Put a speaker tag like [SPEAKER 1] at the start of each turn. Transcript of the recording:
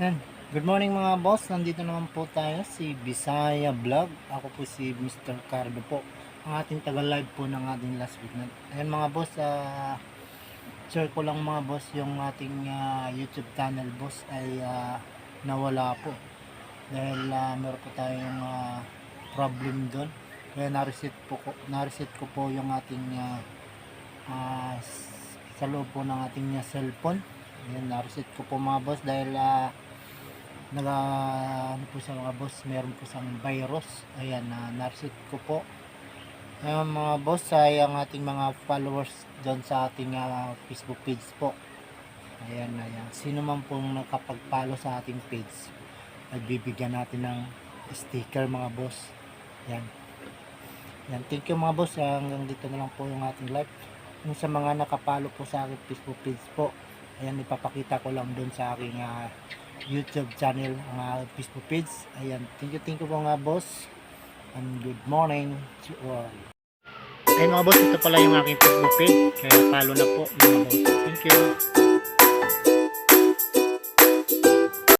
[SPEAKER 1] Yan. Good morning mga boss, nandito naman po tayo si Bisaya Vlog. Ako po si Mr. Cardo po, ang ating taga-live po ng ating last week. Ayan mga boss, share ko lang mga boss yung ating YouTube channel boss ay nawala po. Dahil meron po tayong problem doon. Kaya na-reset ko po yung ating sa loob po ng ating cellphone. Ayan, na-reset ko po mga boss dahil ano po sa mga boss, meron po sang virus. Ayan, na-reset ko po. Ayan mga boss, ay ang ating mga followers doon sa ating Facebook page po. Ayan, ayan. Sino man pong nakapag-follow sa ating page, ay bibigyan natin ng sticker mga boss. Ayan. Ayan, thank you mga boss. Hanggang dito na lang po yung ating live. Yung sa mga nakapalo po sa aking Facebook page po, ayan, ipapakita ko lang doon sa aking YouTube channel, ang Facebook page. Ayan, thank you po nga boss, and good morning to all. Ayun mga boss, ito pala yung aking Facebook page, kaya follow na po mga boss. Thank you.